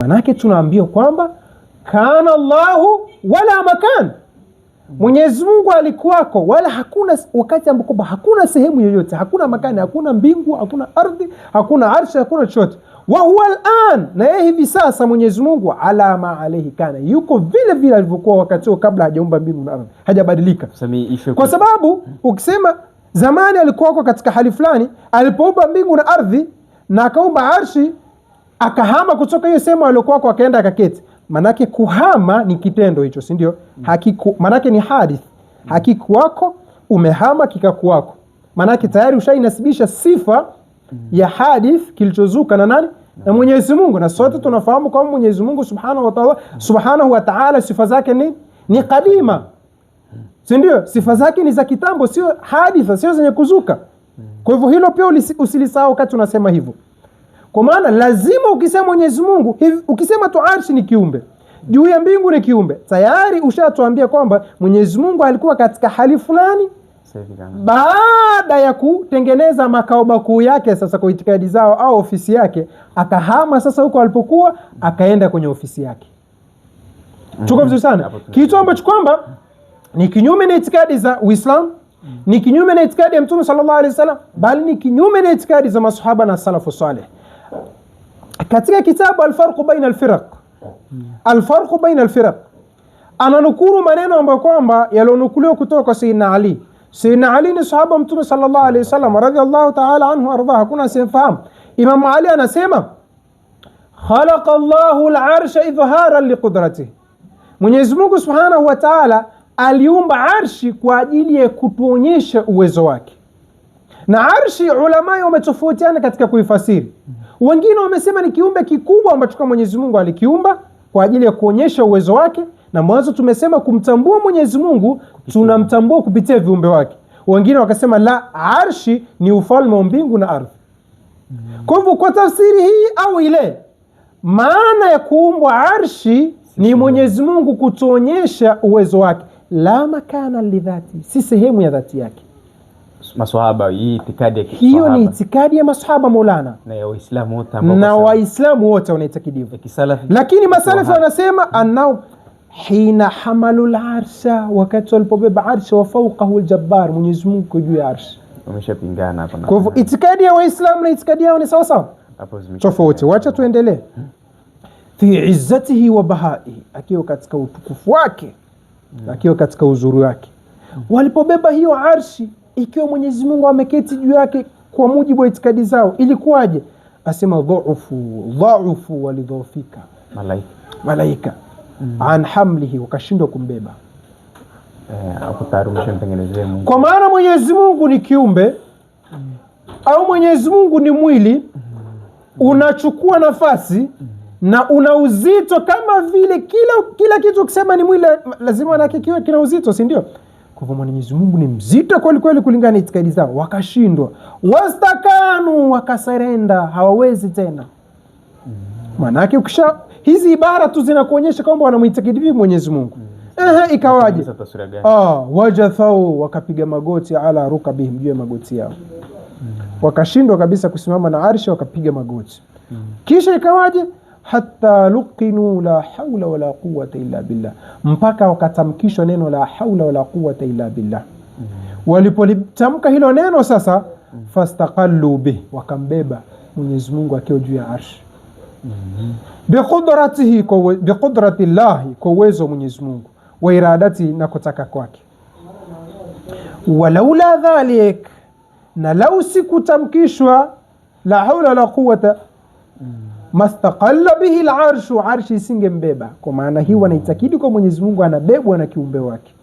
Manake tunaambia kwamba kana Allahu wala makan, Mwenyezi Mungu alikuwako, wala hakuna wakati ambapo hakuna sehemu yoyote, hakuna makani, hakuna mbingu, hakuna ardhi, hakuna arshi, hakuna chochote. Wa huwa al'an, na yeye hivi sasa Mwenyezi Mungu ala ma alayhi kana, yuko vile vile alivyokuwa wakati kabla hajaumba mbingu na ardhi, hajabadilika. Kwa sababu ukisema zamani alikuwako katika hali fulani, alipoumba mbingu na ardhi na akaumba arshi, akahama kutoka hiyo sehemu aliyokuwako akaenda akaketi. Manake kuhama ni kitendo hicho, si ndio? Manake ni hadith. Hakikuwako, umehama kikakuwako. Manake tayari ushainasibisha sifa ya hadith kilichozuka na nani? Na Mwenyezi Mungu. Na sote tunafahamu kwamba Mwenyezi Mungu Subhanahu wa Ta'ala sifa zake ni kadima. Si ndio? Sifa zake ni za kitambo, sio haditha, sio zenye kuzuka. Kwa hivyo hilo pia usilisahau wakati unasema hivyo. Kwa maana lazima ukisema Mwenyezi Mungu, ukisema tu arshi ni kiumbe, juu ya mbingu ni kiumbe, tayari ushatuambia kwamba Mwenyezi Mungu alikuwa katika hali fulani baada ya kutengeneza makao makuu yake sasa kwa itikadi zao au ofisi yake, akahama sasa huko alipokuwa akaenda kwenye ofisi yake. Tuko vizuri sana. Kitu ambacho kwamba ni kinyume na itikadi za Uislamu, ni kinyume na itikadi ya Mtume sallallahu alaihi wasallam, bali ni kinyume na itikadi za masahaba na salafu salih. Katika kitabu Al-Farq Baina Al-Firaq, Al-Farq Baina Al-Firaq, ananukuru maneno ambayo kwamba yalionukuliwa kutoka kwa Sayyidina Ali. Sayyidina Ali ni sahaba Mtume sallallahu alaihi wasallam radhiyallahu ta'ala anhu arda, hakuna asiyefahamu. Imam Ali anasema khalaqa Allahu al-arsha idhaharan liqudratihi, Mwenyezi Mungu Subhanahu wa Ta'ala aliumba arshi kwa ajili ya kutuonyesha uwezo wake. Na arshi ulama wametofautiana katika kuifasiri. Wengine wamesema ni kiumbe kikubwa ambacho kwa Mwenyezi Mungu alikiumba kwa ajili ya kuonyesha uwezo wake, na mwanzo tumesema kumtambua Mwenyezi Mungu tunamtambua kupitia viumbe wake. Wengine wakasema la, arshi ni ufalme wa mbingu na ardhi. Kwa hivyo kwa tafsiri hii au ile, maana ya kuumbwa arshi ni Mwenyezi Mungu kutuonyesha uwezo wake, la makana lidhati, si sehemu ya dhati yake. Maswahaba, hii itikadi ya kisahaba, hiyo ni itikadi ya maswahaba Maulana, na ya Waislamu wote, na Waislamu wote wanaitakidi hivyo. Lakini masalafi wanasema annao hina hamalu al-arsha, wakati walipobeba arsha, wa fawqahu al-jabbar, Mwenyezi Mungu juu ya arsha. Wameshapingana hapa. Kwa hivyo itikadi ya Waislamu na itikadi yao ni sawa sawa, tofauti. Wacha tuendelee. Fi izzatihi wa bahaihi, akiwa katika utukufu wake, akiwa katika uzuri wake. Walipobeba hiyo arshi, ikiwa Mwenyezi Mungu ameketi juu yake kwa mujibu wa itikadi zao, ilikuwaje? Asema dhaufu walidhofika malaika an hamlihi, wakashindwa kumbeba. Kwa maana Mwenyezi Mungu ni kiumbe au Mwenyezi Mungu ni mwili, unachukua nafasi na una uzito kama vile kila kitu ukisema ni mwili lazima na kiwe kina uzito, si ndio? Kwa hivyo Mwenyezi Mungu ni mzito kweli kweli kulingana na itikadi zao, wakashindwa. Wastakanu, wakaserenda, hawawezi tena. Maana hizi ibara tu zinakuonyesha kwamba wanamuitakidi vipi Mwenyezi Mungu. Ikawaje? Wajathau, wakapiga magoti ala rukabihim, juu ya magoti yao. Wakashindwa kabisa kusimama na arshi, wakapiga magoti. Kisha ikawaje? Hatta luqinu la hawla wala quwwata illa billah, mpaka wakatamkishwa neno la hawla wala quwwata illa billah. Walipolitamka hilo neno sasa, fastaqallu bih, wakambeba Mwenyezi Mungu akiwa juu ya arshi. Biqudratihi, biqudratillahi, kwa uwezo wa Mwenyezi Mungu, wa iradati, na kutaka kwake. Walaula dhalik, na lau sikutamkishwa la hawla wala quwwata, mastaqalla bihi al-arshu, arshi isingembeba. Kwa maana hii wanaitakidi kwa Mwenyezi Mungu anabebwa na kiumbe wake.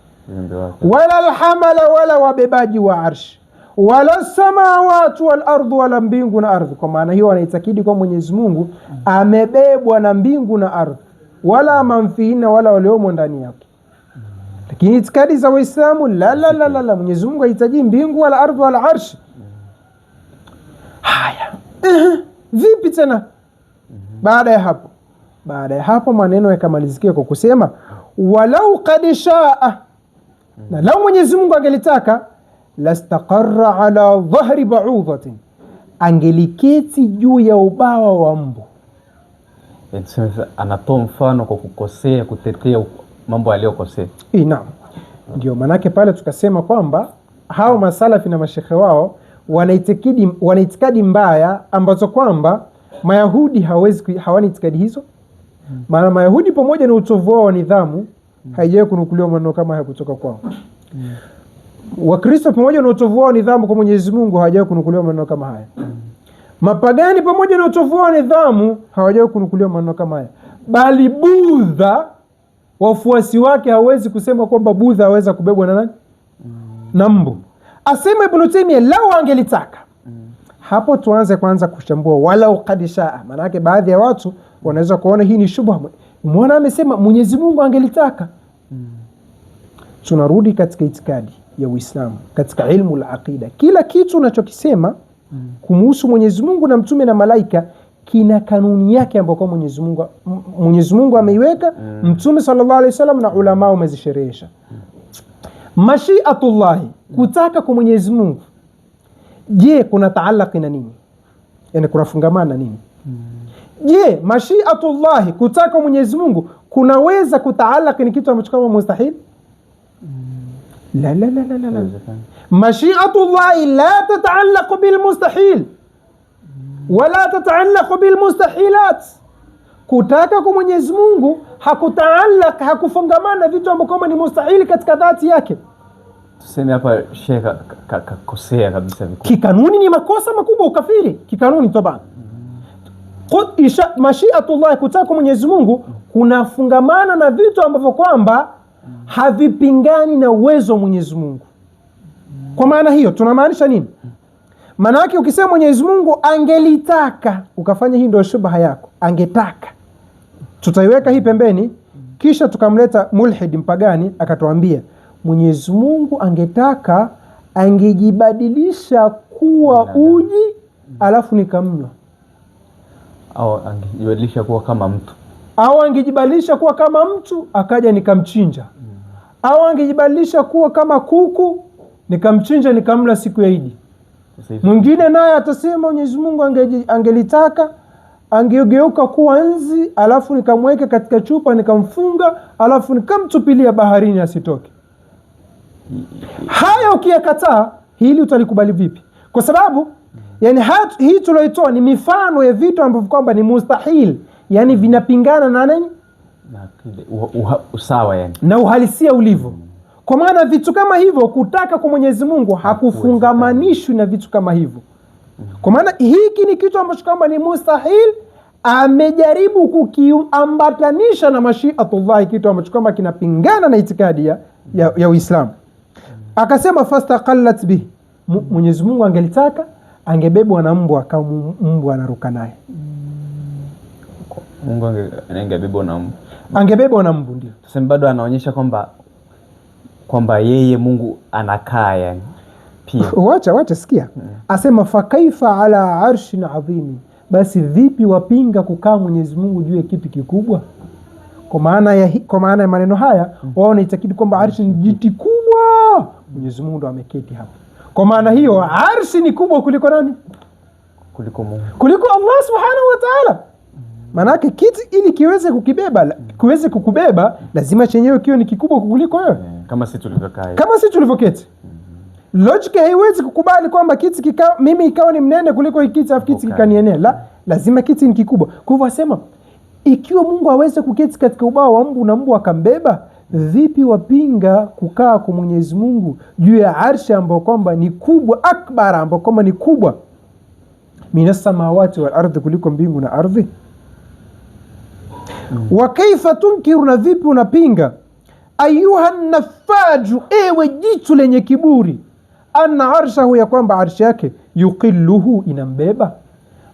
Wala alhamala, wala wabebaji wa arshi, wala samawati wal ardu, wala mbingu na ardhi. Kwa maana hii wanaitakidi kwa Mwenyezi Mungu amebebwa na mbingu na ardhi, wala manfihina, wala waliomo ndani yake. Lakini itikadi za Waislamu la, Mwenyezi Mungu hahitaji mbingu wala ardhi wala arshi. Haya, vipi tena? Baada ya hapo maneno yakamalizikia kwa kusema walau qad shaa, na lau Mwenyezi Mungu angelitaka, lastaqarra ala dhahri ba'udhatin, angeliketi juu ya ubawa wa mbu. Anatoa mfano kwa kukosea, kutetea mambo aliyokosea. Naam, ndio manake pale tukasema kwamba hao masalafi na mashekhe wao wana itikadi mbaya ambazo kwamba Mayahudi hawana itikadi hizo. Maana Mayahudi pamoja na utovu wao wa nidhamu haijawahi kunukuliwa maneno kama haya kutoka kwao. Wakristo pamoja na utovu wao wa nidhamu kwa Mwenyezi Mungu hawajawahi kunukuliwa maneno kama haya. Mapagani pamoja na utovu wao wa nidhamu hawajawahi kunukuliwa maneno kama haya. Bali Budha, wafuasi wake hawezi kusema kwamba Budha haweza kubebwa na nani? Na mbu. Asema Ibn Taymiyyah lau angelitaka. Hapo tuanze kwanza kuchambua walau qad shaa. Maana yake baadhi ya watu wanaweza kuona hii ni shubha. Muona amesema Mwenyezi Mungu angelitaka. Tunarudi katika itikadi ya Uislamu, katika ilmu al-aqida. Kila kitu unachokisema kumuhusu Mwenyezi Mungu na mtume na malaika kina kanuni yake ambayo kwa Mwenyezi Mungu ameiweka, mtume sallallahu alaihi wasallam na ulama wamezisherehesha. Mashiatullah, kutaka kwa Mwenyezi Mungu, je, kuna taalaki na nini? Yani kuna fungamana na nini? Je, mashiatullah, kutaka kwa Mwenyezi Mungu kunaweza kutaalaki ni kitu ambacho kama mustahil? La la la la la. Mashiatullah la tata'allaq bil mustahil wala tata'allaq bil mustahilat. Kutaka kwa Mwenyezi Mungu hakutaalaq, hakufungamana vitu ambavyo ni mustahili katika dhati yake. Tuseme hapa Sheikh kakosea kabisa vikubwa. Kikanuni ni makosa makubwa, ukafiri kikanuni toba. Mashiatullah, kutaka kwa Mwenyezi Mungu kunafungamana na vitu ambavyo kwamba havipingani na uwezo wa Mwenyezi Mungu. Kwa maana hiyo tunamaanisha nini? Maana yake ukisema Mwenyezi Mungu angelitaka ukafanya, hii ndio shubha yako. Angetaka, tutaiweka hii pembeni, kisha tukamleta mulhid mpagani akatuambia Mwenyezi Mungu angetaka angejibadilisha kuwa uji alafu nikamnywa, au angejibadilisha kuwa kama mtu, au angejibadilisha kuwa kama mtu akaja nikamchinja, au angejibadilisha kuwa kama kuku nikamchinja nikamla siku ya Idi. Mwingine naye atasema Mwenyezi Mungu angelitaka angegeuka kuwa nzi alafu nikamweka katika chupa nikamfunga alafu nikamtupilia baharini asitoke. Haya ukiyakataa, hili utalikubali vipi? Kwa sababu yani hii tuloitoa ni mifano ya vitu ambavyo kwamba ni mustahil, yani vinapingana na nini? Na usawa, yani na uhalisia ulivyo. Kwa maana vitu kama hivyo kutaka kwa Mwenyezi Mungu hakufungamanishwi na vitu kama hivyo. Kwa maana hiki ni kitu ambacho kama ni mustahil, amejaribu kukiambatanisha na mashiatullah, kitu ambacho kama kinapingana na itikadi ya Uislamu. Akasema fastaqallat bihi, Mwenyezi Mungu angelitaka angebebwa na mbwa kama mbwa anaruka naye. Mungu angebebwa na mbwa. Angebebwa na mbwa, ndio. Sasa bado anaonyesha kwamba yeye Mungu anakaa, yani pia. Wacha sikia. Asema fa kaifa ala arshin adhim, basi vipi wapinga kukaa Mwenyezi Mungu juu ya kitu kikubwa? Kwa maana ya maneno haya wao wanaitakidi kwamba arshi ni jiti kubwa, Mwenyezi Mungu ndo ameketi hapo. Kwa maana hiyo arshi ni kubwa kuliko nani? Kuliko Mungu, kuliko Allah subhanahu wa ta'ala. Manake kiti ili kiweze kukubeba lazima chenyewe kiwe ni kikubwa kuliko wewe, kama sisi tulivyokaa, kama sisi tulivyoketi. Logic haiwezi kukubali kwamba kiti mimi ikawa ni mnene kuliko kiti afu kiti kikanienea. Lazima kiti ni kikubwa. Kwa hivyo asema ikiwa Mungu aweze kuketi katika ubao wa mbu na mbu akambeba, vipi wapinga kukaa kwa Mwenyezi Mungu juu ya arshi ambayo kwamba ni kubwa, akbar ambayo kwamba ni kubwa, minas samawati wal ardhi, kuliko mbingu na ardhi. Wa kaifa tunkiru, na vipi unapinga, ayuha nafaju, ewe jitu lenye kiburi, anna arshahu, ya kwamba arshi yake yuqilluhu, inambeba.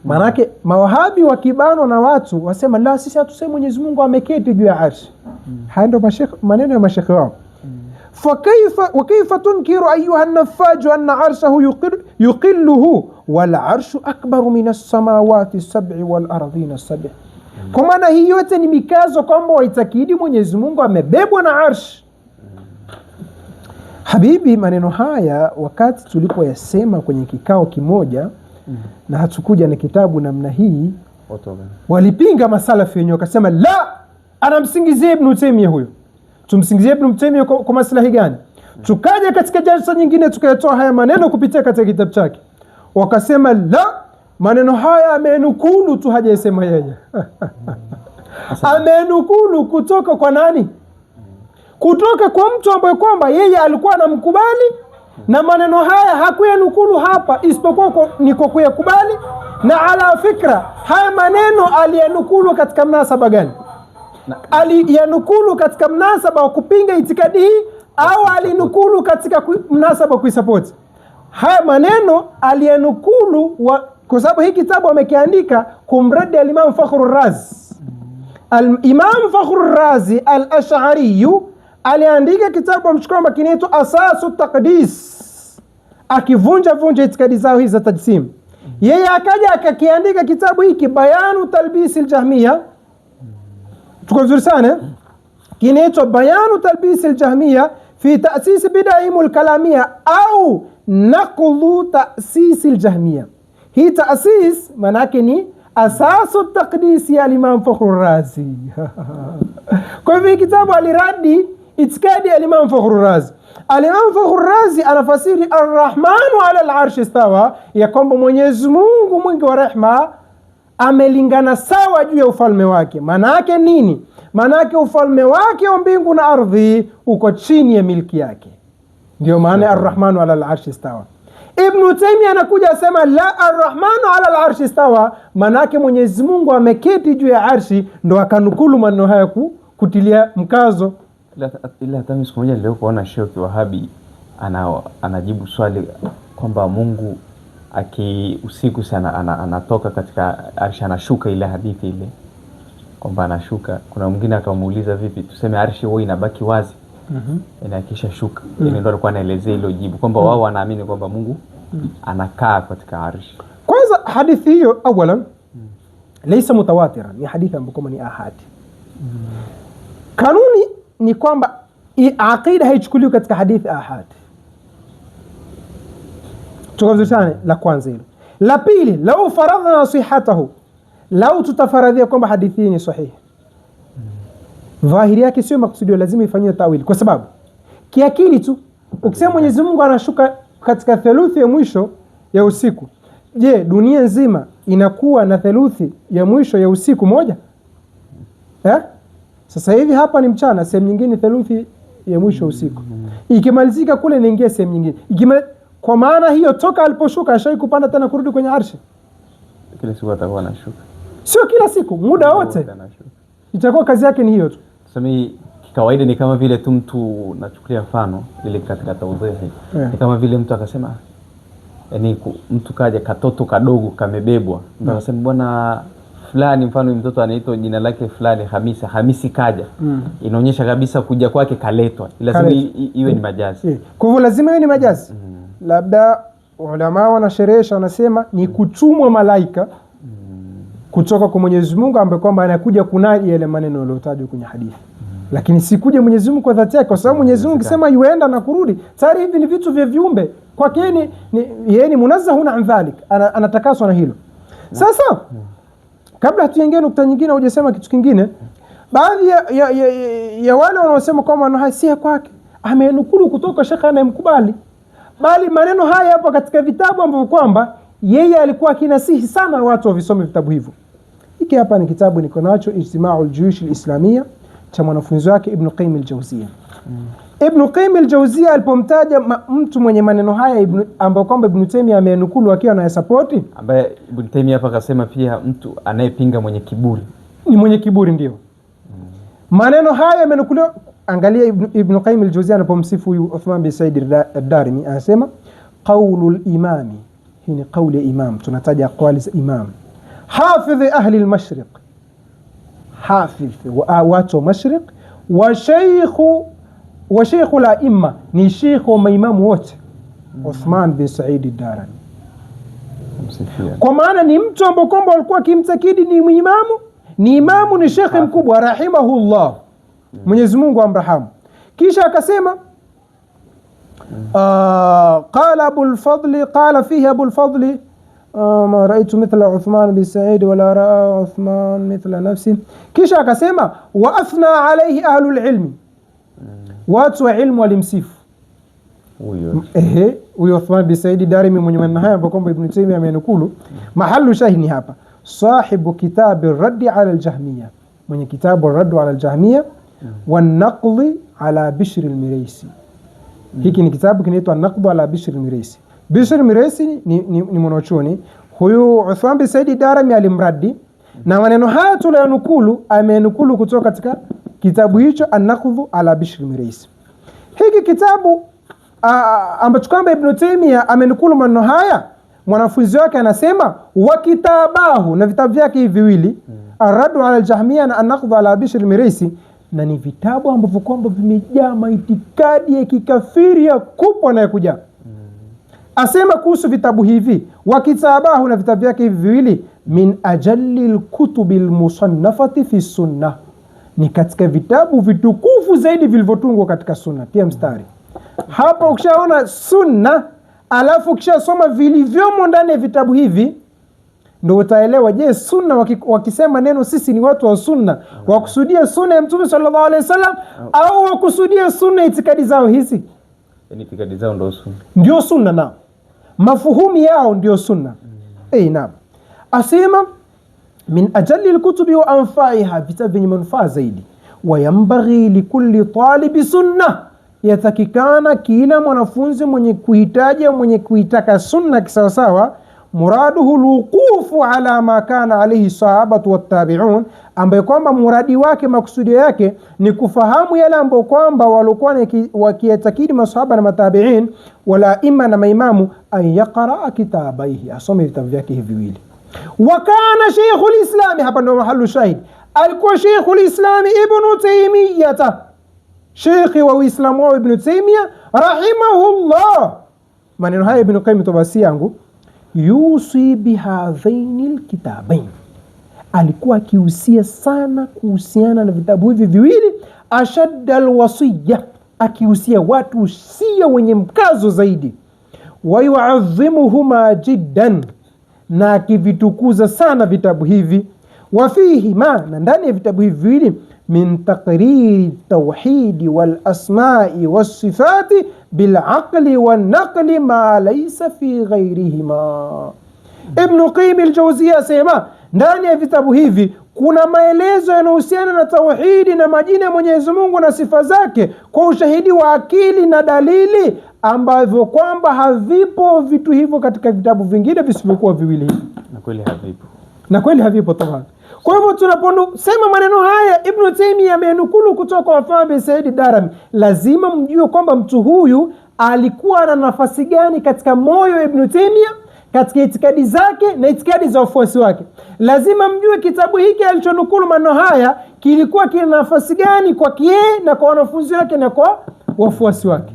Manake mawahabi wakibano na watu wasema la, sisi hatusemi Mwenyezi Mungu ameketi juu ya arshi. Haya ndio maneno ya mashekhe wao. Wa kaifa tunkiru ayuha nafaju anna arshahu yuqilluhu wal arshu akbaru minas samawati sab'i wal ardhina sab'i. Kwa maana hii yote ni mikazo kwamba waitakidi Mwenyezi Mungu amebebwa na arshi. Habibi, maneno haya wakati tulipoyasema kwenye kikao kimoja na hatukuja na kitabu namna hii, Walipinga masalafi wenyewe wakasema la, anamsingizia Ibn Taymiyyah huyo. Tumsingizie Ibn Taymiyyah kwa maslahi gani? Tukaja katika jalsa nyingine tukayatoa haya maneno kupitia katika kitabu chake. Wakasema la, maneno haya amenukulu tu, hajasema yeye. Amenukulu kutoka kwa nani? Kutoka kwa mtu ambaye kwamba yeye alikuwa anamkubali, na maneno haya hakuyanukulu hapa isipokuwa ni kwa kuyakubali. Na ala fikra, haya maneno aliyanukulu katika mnasaba gani? Aliyanukulu katika mnasaba wa kupinga itikadi hii au alinukulu katika mnasaba kuisupport? Haya maneno aliyanukulu kwa sababu hii kitabu amekiandika kumradi al-Imam Fakhrur Razi. Al-Imam Fakhrur Razi al-Ash'ari aliandika kitabu amchukua kinaitwa Asasu Taqdis, akivunja itikadi zao hizi za tajsim. Yeye akaja akakiandika kitabu hiki Bayanu Talbis al-Jahmiyya. Tuko vizuri sana, kinaitwa Bayanu Talbis al-Jahmiyya fi ta'sis bid'ahim al-kalamiyya au naqdu ta'sis al-Jahmiyya. Hii ta'sis maana yake ni Asasu Taqdis ya Imam Fakhrur Razi. Kwa hivyo kitabu aliradi itikadi ya Imam Fakhrur Razi. Al-Imam Fakhrur Razi anafasiri Ar-Rahmanu ala al-arshi istawa, ya kwamba Mwenyezi Mungu mwingi wa rehma amelingana sawa juu ya ufalme wake. Maana yake nini? Maana yake ufalme wake wa mbingu na ardhi uko chini ya milki yake. Ndio maana Ar-Rahmanu ala al-arshi istawa. Ibn Taymiyyah anakuja asema la, Ar-Rahmanu ala al-arshi istawa, maana yake Mwenyezi Mungu ameketi juu ya arshi. Ndo akanukulu maneno haya kutilia mkazo. Ila hata mimi siku moja leo kuona Sheikh Wahabi anajibu swali kwamba Mungu usiku sana anatoka katika arshi, anashuka, ile hadithi ile kwamba anashuka. Kuna mwingine akamuuliza vipi tuseme arshi huwa inabaki wazi inakisha shuka? Ile ndio alikuwa anaelezea hilo jibu kwamba wao wanaamini kwamba Mungu anakaa katika arshi. Kwanza hadithi hiyo awalan laysa mutawatiran, ni hadithi ambayo ni ahadi. Kanuni ni kwamba aqida haichukuliwi katika hadithi ahad. Tukazusane la kwanza hilo. La pili, lau faradhna sihhatahu, lau tutafaradhia kwamba hadithi hii ni sahihi, dhahiri yake sio maksudio, lazima ifanywe tawili. Kwa sababu kiakili tu ukisema Mwenyezi Mungu anashuka katika theluthi ya mwisho ya usiku, je, dunia nzima inakuwa na theluthi ya mwisho ya usiku moja? Sasa hivi hapa ni mchana, sehemu nyingine theluthi ya mwisho usiku. Ikimalizika kule niingia sehemu nyingine. Kwa maana hiyo toka aliposhuka ashai kupanda tena kurudi kwenye arshi. Kila siku atakuwa anashuka. Sio kila siku, muda wote. Itakuwa kazi yake ni hiyo tu. Sasa kawaida ni kama vile tu mtu, nachukulia mfano ile katika tawdhihi. Ni kama vile mtu akasema, yani mtu kaja katoto kadogo kamebebwa. Mtu akasema bwana fulani, mfano mtoto anaitwa jina lake fulani Hamisi kaja. Inaonyesha kabisa kuja kwake kaletwa. Lazima iwe ni majazi. Kwa hivyo lazima iwe ni majazi. Labda ulama wanasherehesha wanasema ni kutumwa malaika kutoka kwa Mwenyezi Mungu ambaye kwamba anakuja kunadi yale maneno yaliyotajwa kwenye hadithi. Lakini si kuja Mwenyezi Mungu kwa dhati yake, kwa sababu Mwenyezi Mungu akisema yuenda na kurudi, tayari hivi ni vitu vya viumbe. Kwake yeye ni munazzahun an dhalik, anatakaswa na hilo. Sasa kabla tuingie nukta nyingine, hujasema kitu kingine. Baadhi ya wale wanaosema kwamba maneno haya si kwake, amenukulu kutoka shekha anayemkubali, bali maneno haya hapo katika vitabu ambavyo kwamba yeye alikuwa akinasihi sana watu wavisome vitabu hivyo. Hiki hapa ni kitabu niko nacho, Ijtima'ul Juyush al-Islamiyya, cha mwanafunzi wake Ibn Qayyim al-Jawziyya. Ibn Qayyim al-Jawziyya alipomtaja mtu mwenye maneno haya ambao kwamba Ibn Taymiyyah amenukulu akiwa na support, ambaye Ibn Taymiyyah hapa akasema pia mtu anayepinga mwenye kiburi ni mwenye kiburi, ndio maneno haya yamenukuliwa. Angalia Ibn Qayyim al-Jawziyya anapomsifu huyu Uthman bin Said ad-Darimi, anasema qaulul imami, hii ni kauli ya imam, tunataja aqwali za imam, hafidh ahli al-mashriq, hafidh watu wa mashriq, wa shaykh al-a'imma, ni shaykh wa maimamu wote, Uthman bin Said ad-Darimi. Kwa maana ni mtu ambaye kwamba walikuwa kimtakidi ni imamu, ni shekhe mkubwa rahimahullah, Mwenyezi Mungu amrahamu. Kisha akasema qala Abul Fadli, qala fihi Abul Fadli ma raitu mithla Uthman bin Said wala raa Uthman mithla nafsi. Kisha akasema wa athna alayhi ahlul ilmi, watu wa ilmu walimsifu huyo Uthman bin Said Darimi mwenye maneno haya ambapo kwamba Ibn Taymiyyah amenukulu. Mahallu shahini hapa sahibu kitabi raddi ala al-Jahmiyya, mwenye kitabu raddu ala al-Jahmiyya wa naqdi ala Bishr al-Miraisi. Hiki ni kitabu kinaitwa Naqdu ala Bishr al-Miraisi. Bishr al-Miraisi ni mwanachuoni huyu. Uthman bin Said Darimi alimradi, na maneno haya tuliyonukulu amenukulu kutoka katika kitabu hicho An-Naqdu ala Bishr al-Miraisi. Hiki kitabu ambacho kwamba Ibn Taymiyyah amenukulu maneno haya, mwanafunzi wake anasema wa kitabahu, na vitabu vyake hivi viwili Ar-Raddu ala al-Jahmiyya na An-Naqdu ala Bishr al-Miraisi, na ni vitabu ambavyo kwamba vimejaa maitikadi ya kikafiri ya kubwa na ya kujaa. Asema kuhusu vitabu hivi wa kitabahu, na vitabu vyake hivi viwili, min ajalli al-kutubi al-musannafati fi sunnah, ni katika vitabu vitukufu zaidi vilivyotungwa katika sunna. Tia mstari hapa. Ukishaona sunna alafu ukishasoma vilivyomo ndani ya vitabu hivi, ndio utaelewa, je, sunna wakisema neno sisi ni watu wa sunna wakusudia sunna ya Mtume sallallahu alaihi wasallam au wakusudia sunna itikadi zao hizi? Yani itikadi zao ndio sunna, ndio sunna, na mafuhumi yao ndio sunna. Naam. Asema min ajalli alkutubi wa anfa'iha, vitabu vyenye manufaa zaidi. Wa yanbaghi likulli talibi sunna, yatakikana kila mwanafunzi mwenye kuhitaji mwenye kuitaka sunna kisawasawa, muraduhu luqufu ala ma kana alayhi sahabatu wattabi'un, ambaye kwamba muradi wake makusudio yake ni kufahamu yale ambayo kwamba walikuwa wakiyatakidi masahaba na matabi'in wala imma na maimamu, an yaqra kitabaihi, asome vitabu vyake hivi viwili. Wa kana shaykhul islam, hapa ndio mahallu shahid, alikuwa shaykhul islam Ibn Taymiyyah, Sheikh wa Uislamu wa Ibn Taymiyyah rahimahullah. Maneno haya Ibn Qayyim Tobasi yangu, yusi bihadhaini alkitabain, alikuwa akihusia sana kuhusiana na vitabu hivi viwili, ashadda alwasiyya, akihusia watu usia wenye mkazo zaidi, wa yu'azzimuhuma jiddan, na akivitukuza sana vitabu hivi. Wa fihi ma, na ndani ya vitabu hivi viwili, min taqriri tawhidi wal asma'i was sifati bil aqli wan naqli ma laysa fi ghayrihima. Ibn Qayyim al-Jawziyya asema ndani ya vitabu hivi kuna maelezo yanayohusiana na tauhidi na majina ya Mwenyezi Mungu na sifa zake kwa ushahidi wa akili na dalili, ambavyo kwamba havipo vitu hivyo katika vitabu vingine visivyokuwa viwili hivi. Na kweli havipo tabani. Kwa hivyo tunaposema maneno haya Ibn Taymiyyah amenukulu kutoka kwa Uthman bin Said Darimi, lazima mjue kwamba mtu huyu alikuwa na nafasi gani katika moyo wa Ibn Taymiyyah, katika itikadi zake na itikadi za wafuasi wake. Lazima mjue kitabu hiki alichonukulu maneno haya kilikuwa kina nafasi gani kwa yeye na kwa wanafunzi wake na kwa wafuasi wake.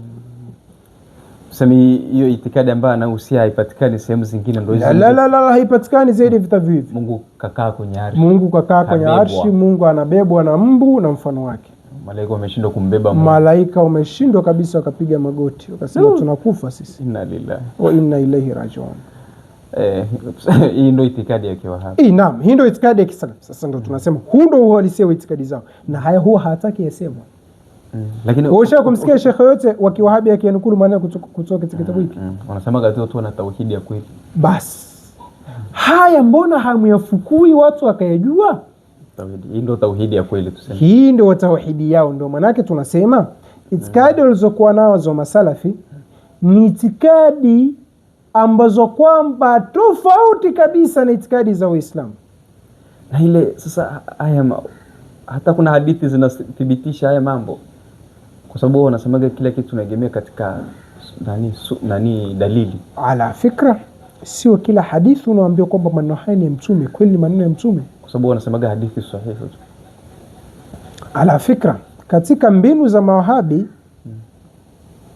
Sami hiyo itikadi ambayo anahusia haipatikani sehemu zingine, ndio hizo. La, haipatikani zaidi vitabu hivi. Mungu kakaa kwenye arshi. Mungu kakaa kwenye arshi, Mungu anabebwa na mbu na mfano wake. Malaika wameshindwa kumbeba Mungu. Malaika wameshindwa kabisa, wakapiga magoti wakasema tunakufa sisi. Inna lillahi wa inna ilaihi rajiun. Hii ndio itikadi ya Kiwahabi. Naam, hii ndio itikadi ya Kisalaf. Sasa ndio tunasema huu ndio uhalisia wa itikadi zao, na haya huwa hataki yasemwe. Lakini wewe kumsikia shekhe yote wa Kiwahabi akianukulu maneno kutoka katika kitabu hiki, wanasema gato tu na tauhidi ya kweli. Bas haya mbona hamyafukui watu wakayajua? Tauhidi hii ndio tauhidi ya kweli tuseme. Hii ndio tauhidi yao, ndio maana yake tunasema itikadi walizokuwa nazo masalafi ni itikadi ambazo kwamba tofauti kabisa na itikadi za Uislamu. Na ile sasa haya hata kuna hadithi zinathibitisha haya mambo, kwa sababu wanasemaga kila kitu tunaegemea katika nani dalili. Ala fikra, sio kila hadithi unaambia kwamba maneno haya ni ya Mtume, kweli maneno ya Mtume, kwa sababu wanasemaga hadithi sahihi. Ala fikra, katika mbinu za Mawahabi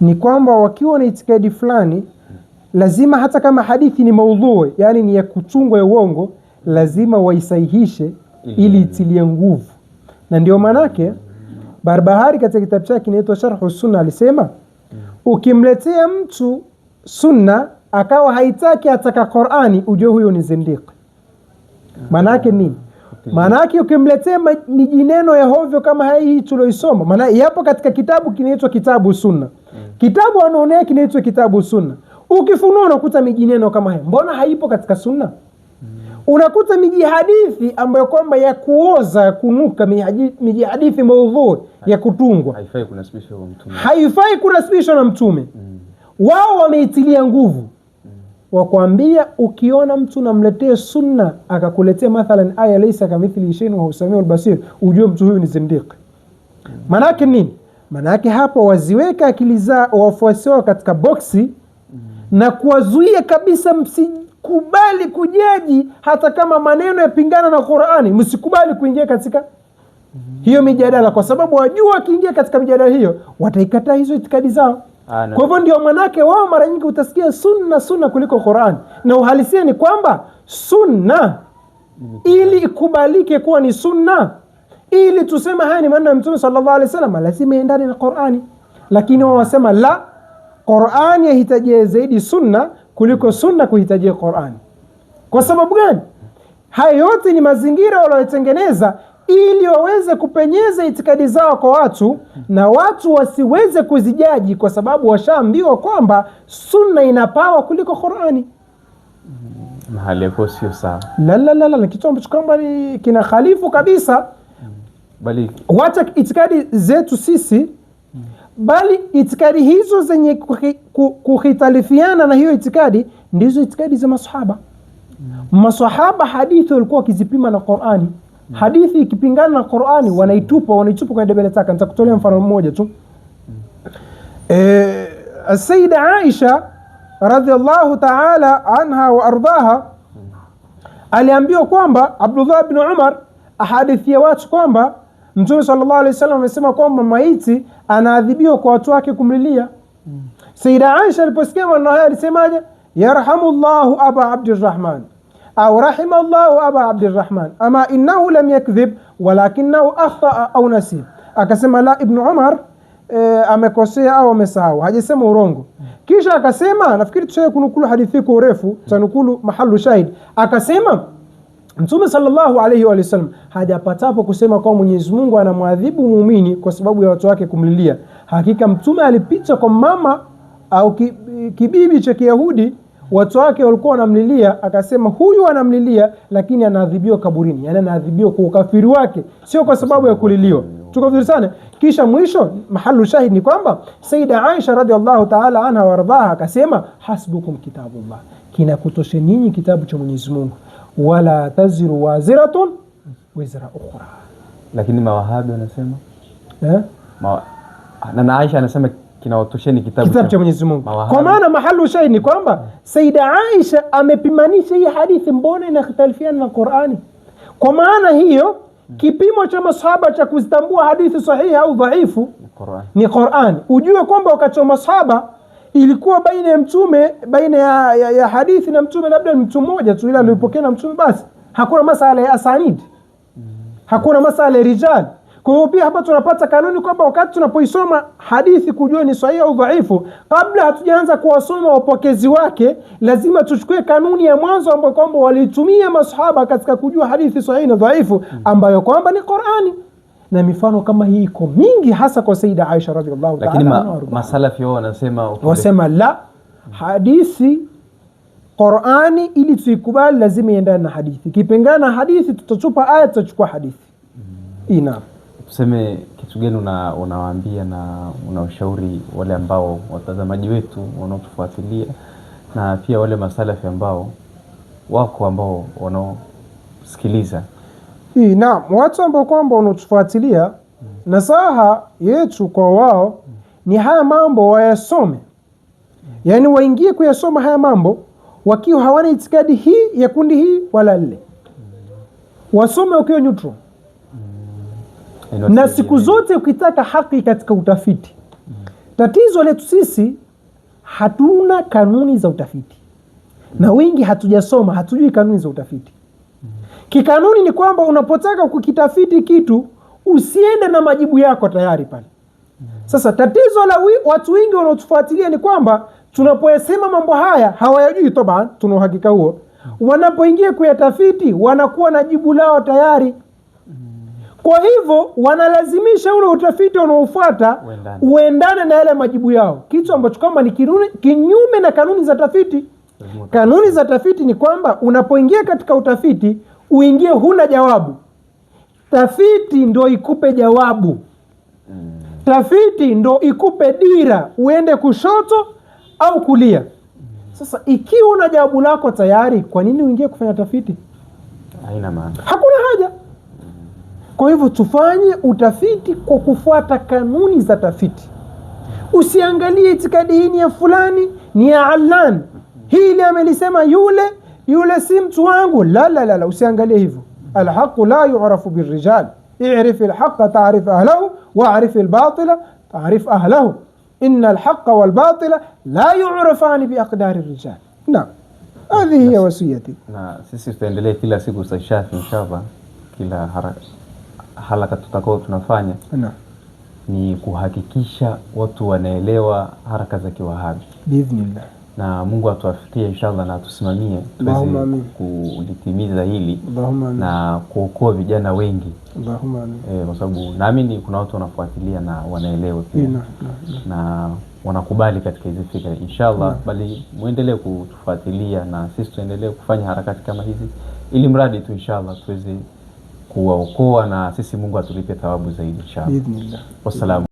ni kwamba wakiwa na itikadi fulani lazima hata kama hadithi ni maudhui, yani ni ya kutungwa ya uongo, lazima waisahihishe ili itilie nguvu. Na ndio manake Barbahari katika kitabu chake kinaitwa Sharh Sunna alisema ukimletea mtu sunna akawa haitaki ataka Qur'ani, ujue huyo ni zindiki. Maana yake nini? Maana yake ukimletea mijineno ya hovyo kama hii tuloisoma, maana yapo katika kitabu kinaitwa Kitabu Sunna. Kitabu anaonea kinaitwa Kitabu Sunna. Ukifunua unakuta mijineno kama hii. Mbona haipo katika Sunna? Unakuta miji hadithi ambayo kwamba ya kuoza, ya kunuka, miji hadithi maudhui ya kutungwa. Haifai kunasibishwa na mtume. Haifai kunasibishwa na mtume. Wao wameitilia nguvu. Wakwambia ukiona mtu namletee sunna akakuletea mathalan aya laysa kamithli shay'un wa huwa samiul basir, ujue mtu huyu ni zindiq. Manake nini? Manake hapo waziweka akili za wafuasi wao katika boksi na kuwazuia kabisa, msikubali kujaji hata kama maneno yapingana na Qur'ani, msikubali kuingia katika hiyo mijadala, kwa sababu wajua wakiingia katika mijadala hiyo wataikataa hizo itikadi zao. Kwa hivyo ndio manake wao mara nyingi utasikia sunna kuliko Qur'an, na uhalisia ni kwamba sunna ili ikubalike kuwa ni sunna, ili tuseme haya ni maneno ya Mtume sallallahu alaihi wasallam, lazima iendane na Qur'ani. Lakini wao wasema la, Qur'ani yahitaji zaidi sunna kuliko sunna kuhitajia Qur'ani. Kwa sababu gani? Haya yote ni mazingira waliotengeneza ili waweze kupenyeza itikadi zao kwa watu, na watu wasiweze kuzijaji, kwa sababu washaambiwa kwamba sunna inapawa kuliko Qur'ani. Mahali hapo sio sawa. La, kitu ambacho kwamba kina khalifu kabisa. Bali wacha itikadi zetu sisi, bali itikadi hizo zenye kuhitalifiana na hiyo itikadi ndizo itikadi za masahaba. Masahaba hadithi walikuwa wakizipima na Qur'ani. Hadithi ikipingana na Qur'ani wanaitupa kwa debele taka. Nitakutolea mfano mmoja tu. Sayyida Aisha radhiallahu ta'ala anha wa ardaha aliambiwa kwamba Abdullah ibn Umar ahadithia watu kwamba Mtume sallallahu alaihi wasallam amesema kwamba maiti anaadhibiwa kwa watu wake kumlilia. Sayyida Aisha aliposikia maneno haya alisemaje? Yarhamullahu Aba Abdurrahman au rahimallahu Aba Abdurrahman ama innahu lam yakdhib walakinahu akhtaa au nasib. Akasema la, Ibn Umar amekosea au amesahau, hajasema urongo. Kisha akasema, nafikiri tushaye kunukulu hadithi kwa urefu, tanukulu mahallu shahid. Akasema Mtume sallallahu alayhi wa sallam hajapatapo kusema kwa Mwenyezi Mungu anamwadhibu muumini kwa sababu ya watu wake kumlilia. Hakika Mtume alipita kwa mama au kibibi cha Kiyahudi, watu wake walikuwa wanamlilia, akasema huyu anamlilia lakini anaadhibiwa kaburini, yani anaadhibiwa kwa ukafiri wake, sio kwa sababu ya kuliliwa. Tuko vizuri sana. Kisha mwisho mahalu shahid ni kwamba Sayyida Aisha radhiallahu ta'ala anha wardaha akasema hasbukum kitabullah, kinakutosha nyinyi kitabu cha Mwenyezi Mungu, wala taziru waziratun wizra ukhra. Lakini mawahabi wanasema na Aisha anasema kinawatosheni kitabu cha Mwenyezi Mungu. Kwa maana mahalu shahid ni kwamba Sayyida Aisha amepimanisha hii hadithi, mbona inakhtalifiana na Qur'ani. Kwa maana hiyo kipimo cha masahaba cha kuzitambua hadithi sahihi au dhaifu ni Qur'an. Ujue kwamba wakati wa masahaba ilikuwa baina ya mtume, baina ya hadithi na mtume labda mtu mmoja tu, ila alipokea na mtume basi. Hakuna masala ya asanid, hakuna masala ya rijal. Kwa hiyo pia hapa tunapata kanuni kwamba wakati tunapoisoma hadithi kujua ni sahihi au dhaifu, kabla hatujaanza kuwasoma wapokezi wake, lazima tuchukue kanuni ya mwanzo ambayo kwamba walitumia masahaba katika kujua hadithi sahihi na dhaifu, ambayo kwamba ni Qur'ani. Na mifano kama hii iko mingi, hasa kwa Sayyida Aisha radhiallahu ta'ala anha. Lakini masalafi wao wanasema la, hadithi Qur'ani ili tuikubali lazima iendane na hadithi. Kipingana na hadithi tutatupa aya, tutachukua hadithi. Ina tuseme kitu gani unawaambia na unaushauri wale ambao watazamaji wetu wanaotufuatilia na pia wale masalafi ambao wako ambao wanaosikiliza? Naam, watu ambao kwamba wanaotufuatilia, nasaha yetu kwa wao ni haya mambo wayasome. Yani waingie kuyasoma haya mambo wakiwa hawana itikadi hii ya kundi hii wala lile. Wasome ukiwa neutral. Na siku zote ukitaka haki katika utafiti, tatizo letu sisi hatuna kanuni za utafiti, na wengi hatujasoma, hatujui kanuni za utafiti. Kikanuni ni kwamba unapotaka kukitafiti kitu usiende na majibu yako tayari pale. Sasa tatizo la watu wengi wanaotufuatilia ni kwamba Tunapoyasema mambo haya hawayajui toba, tuna uhakika huo. Wanapoingia kuyatafiti wanakuwa na jibu lao tayari. Kwa hivyo wanalazimisha ule utafiti unaofuata uendane na yale majibu yao, kitu ambacho kama ni kinyume na kanuni za tafiti. Kanuni za tafiti ni kwamba unapoingia katika utafiti uingie huna jawabu. Tafiti ndo ikupe jawabu. Tafiti ndo ikupe dira uende kushoto au kulia. Sasa ikiwa una jawabu lako tayari, kwa nini uingie kufanya tafiti? Haina maana. Hakuna haja. Kwa hivyo tufanye utafiti kwa kufuata kanuni za tafiti. Usiangalie itikadi hii ni ya fulani, ni ya Allan, hili amelisema yule si mtu wangu. La, usiangalie hivyo. Alhaqu la yu'rafu birrijal, i'rif alhaqa ta'rif ahlahu wa'rif albatila ta'rif ahlahu. Inna alhaqa walbatila la yu'rafani biaqdari arrijal. Naam, hadi hiya wasiyati. Na sisi tutaendelea kila siku za Shafi inshallah, kila halaka tutakao tunafanya ni kuhakikisha watu wanaelewa haraka za Kiwahabi biidhnillah, na Mungu atuafikie inshallah na tusimamie tuweze kulitimiza hili na kuokoa vijana wengi, kwa sababu naamini kuna watu wanafuatilia na wanaelewa pia na wanakubali katika hizi fikra inshallah. Bali muendelee kutufuatilia na sisi tuendelee kufanya harakati kama hizi, ili mradi tu inshallah tuweze kuwaokoa na sisi Mungu atulipe thawabu zaidi inshallah. Wassalamu.